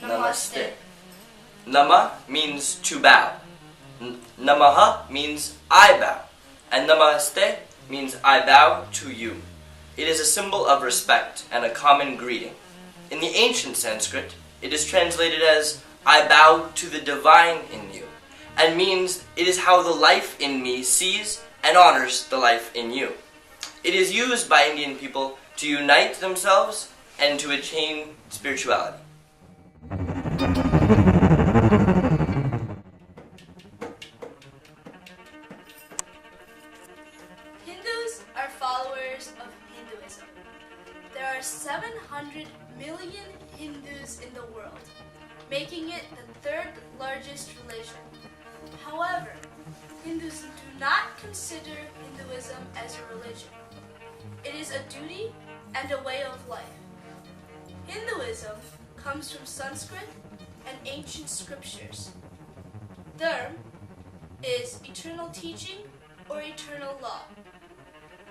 Namaste. Nama means to bow. Namaha means I bow. And Namaste means I bow to you. It is a symbol of respect and a common greeting. In the ancient Sanskrit, it is translated as I bow to the divine in you, and means it is how the life in me sees and honors the life in you. It is used by Indian people to unite themselves and to attain spirituality. Hindus are followers of Hinduism. There are 700 million Hindus in the world, making it the third largest religion. However, Hindus do not consider Hinduism as a religion. It is a duty and a way of life. Hinduism comes from Sanskrit and ancient scriptures. Dharma is eternal teaching or eternal law,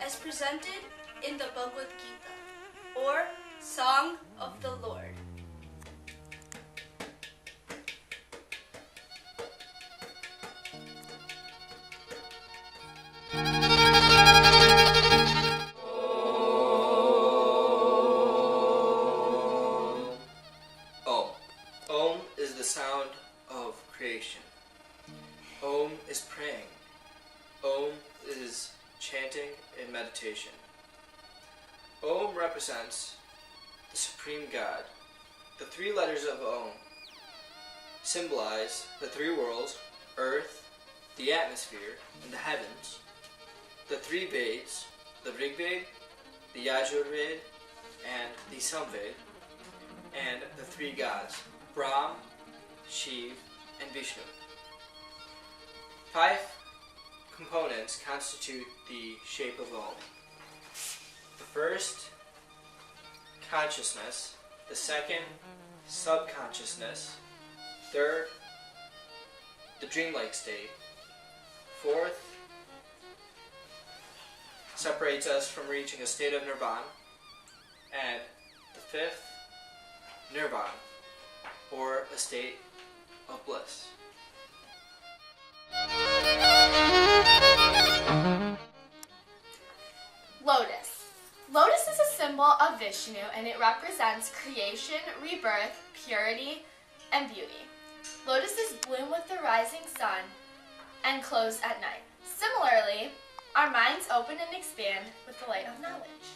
as presented in the Bhagavad Gita, or Song of the Lord. Om is the sound of creation. Om is praying. Om is chanting and meditation. Om represents the Supreme God. The three letters of Om symbolize the three worlds, earth, the atmosphere, and the heavens. The three Veds, the Rig Veda, the Yajurveda, and the Samveda, and the three gods, Brahm, Shiv, and Vishnu. 5 components constitute the shape of Om. The first, consciousness. The second, subconsciousness. Third, the dreamlike state. Fourth, separates us from reaching a state of nirvana. And the fifth, nirvana, or a state of bliss. Lotus. Lotus is a symbol of Vishnu, and it represents creation, rebirth, purity, and beauty. Lotuses bloom with the rising sun and close at night. Similarly, our minds open and expand with the light of knowledge.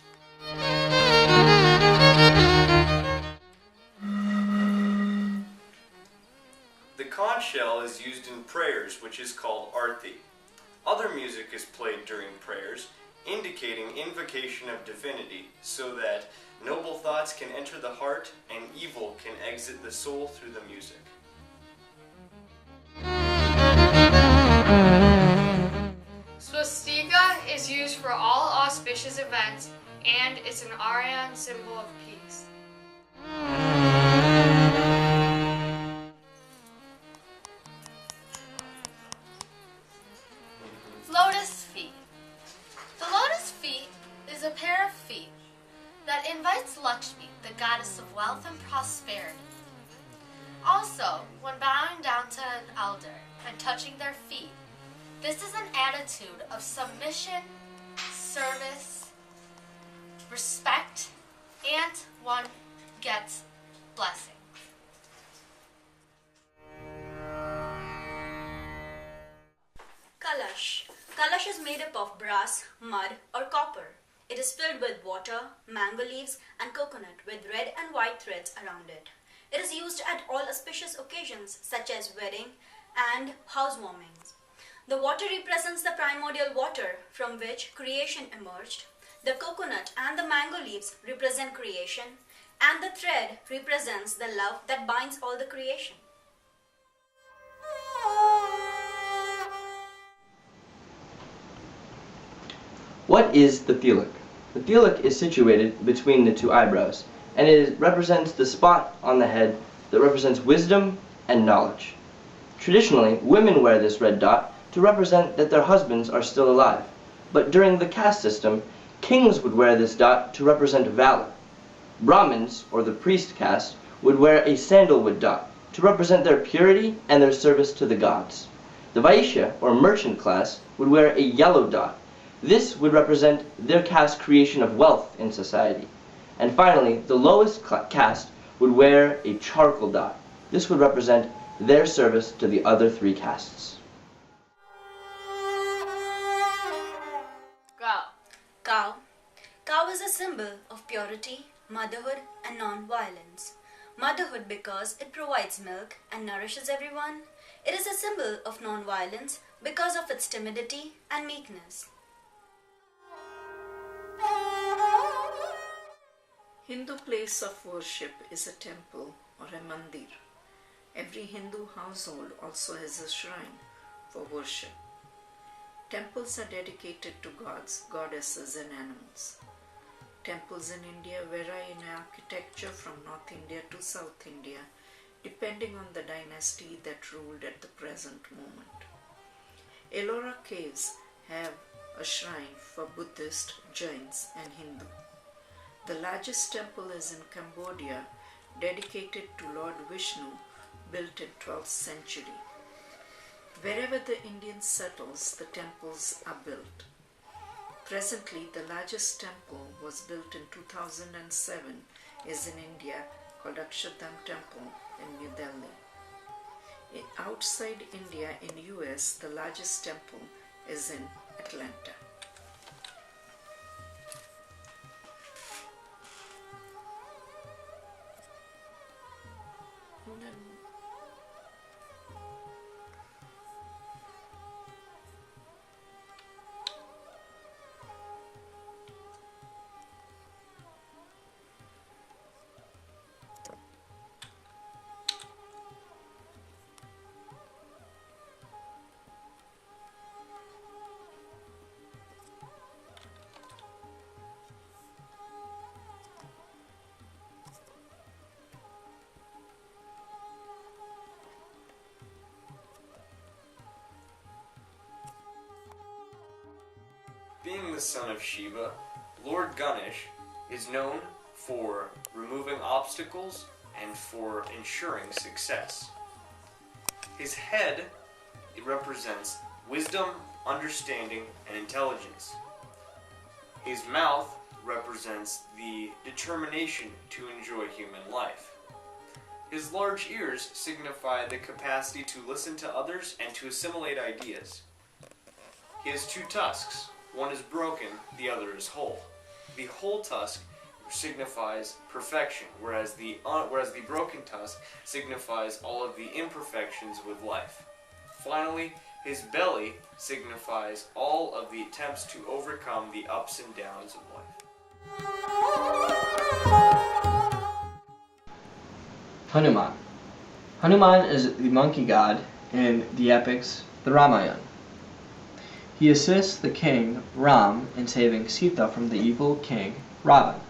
The conch shell is used in prayers, which is called arti. Other music is played during prayers, indicating invocation of divinity, so that noble thoughts can enter the heart and evil can exit the soul through the music. Swastika is used for all auspicious events, and it's an Aryan symbol of peace. Lotus feet. The lotus feet is a pair of feet that invites Lakshmi, the goddess of wealth and prosperity. Also, when bowing down to an elder and touching their feet, this is an attitude of submission, service, respect, and one gets blessing. Kalash. Kalash is made up of brass, mud, or copper. It is filled with water, mango leaves, and coconut with red and white threads around it. It is used at all auspicious occasions such as wedding and housewarmings. The water represents the primordial water from which creation emerged. The coconut and the mango leaves represent creation, and the thread represents the love that binds all the creation. What is the tilak? The tilak is situated between the two eyebrows, and it represents the spot on the head that represents wisdom and knowledge. Traditionally, women wear this red dot to represent that their husbands are still alive, but during the caste system, Kings would wear this dot to represent valor. Brahmins, or the priest caste, would wear a sandalwood dot to represent their purity and their service to the gods. The Vaishya, or merchant class, would wear a yellow dot. This would represent their caste creation of wealth in society. And finally, the lowest caste would wear a charcoal dot. This would represent their service to the other three castes. Go. Cow. Cow is a symbol of purity, motherhood, and non-violence. Motherhood because it provides milk and nourishes everyone. It is a symbol of non-violence because of its timidity and meekness. Hindu place of worship is a temple or a mandir. Every Hindu household also has a shrine for worship. Temples are dedicated to gods, goddesses, and animals. Temples in India vary in architecture from North India to South India, depending on the dynasty that ruled at the present moment. Ellora caves have a shrine for Buddhist, Jains, and Hindu. The largest temple is in Cambodia, dedicated to Lord Vishnu, built in 12th century. Wherever the Indian settles, the temples are built. Presently, the largest temple was built in 2007 is in India, called Akshardham Temple in New Delhi. Outside India, in US, the largest temple is in Atlanta. Being the son of Shiva, Lord Ganesh is known for removing obstacles and for ensuring success. His head represents wisdom, understanding, and intelligence. His mouth represents the determination to enjoy human life. His large ears signify the capacity to listen to others and to assimilate ideas. He has two tusks. One is broken, the other is whole. The whole tusk signifies perfection, whereas the broken tusk signifies all of the imperfections with life. Finally, his belly signifies all of the attempts to overcome the ups and downs of life. Hanuman. Hanuman is the monkey god in the epics, the Ramayana. He assists the king Ram in saving Sita from the evil king Ravan.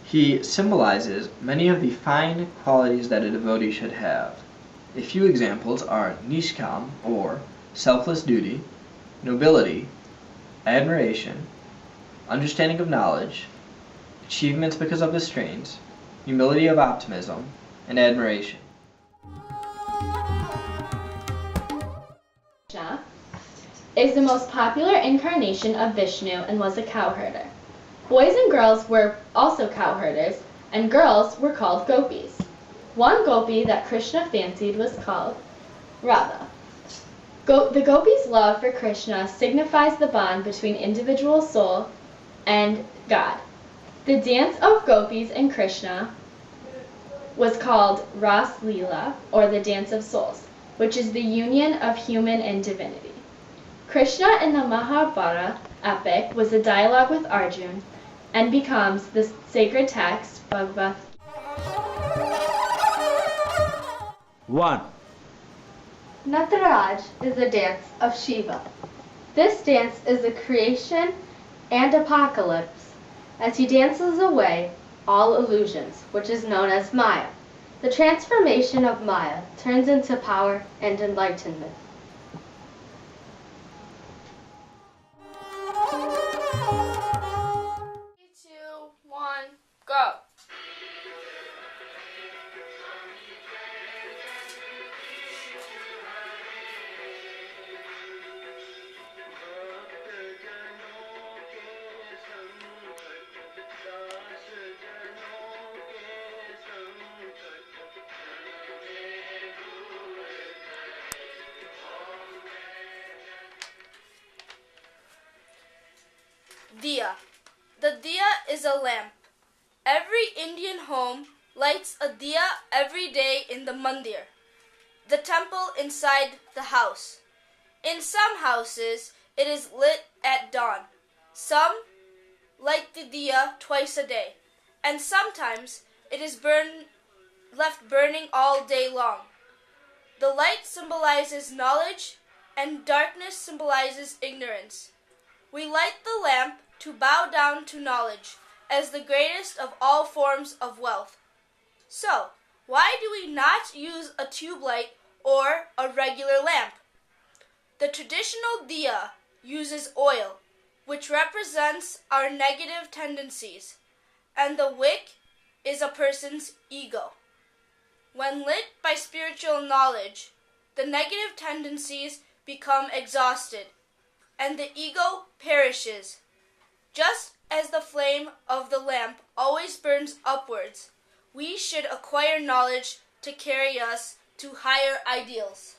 He symbolizes many of the fine qualities that a devotee should have. A few examples are nishkam, or selfless duty, nobility, admiration, understanding of knowledge, achievements because of restraints, humility of optimism, and admiration. Krishna is the most popular incarnation of Vishnu and was a cowherder. Boys and girls were also cowherders, and girls were called gopis. One gopi that Krishna fancied was called Radha. The gopi's love for Krishna signifies the bond between individual soul and God. The dance of gopis and Krishna was called Ras Leela, or the Dance of Souls, which is the union of human and divinity. Krishna in the Mahabharata epic was a dialogue with Arjuna and becomes the sacred text Bhagavad Gita. 1. Nataraj is a dance of Shiva. This dance is the creation and apocalypse as he dances away all illusions, which is known as Maya. The transformation of Maya turns into power and enlightenment. 3, 2, 1, go. Diya. The diya is a lamp. Every Indian home lights a diya every day in the mandir, the temple inside the house. In some houses, it is lit at dawn. Some light the diya twice a day, and sometimes it is left burning all day long. The light symbolizes knowledge, and darkness symbolizes ignorance. We light the lamp to bow down to knowledge as the greatest of all forms of wealth. So, why do we not use a tube light or a regular lamp? The traditional diya uses oil, which represents our negative tendencies, and the wick is a person's ego. When lit by spiritual knowledge, the negative tendencies become exhausted, and the ego perishes. Just as the flame of the lamp always burns upwards, we should acquire knowledge to carry us to higher ideals.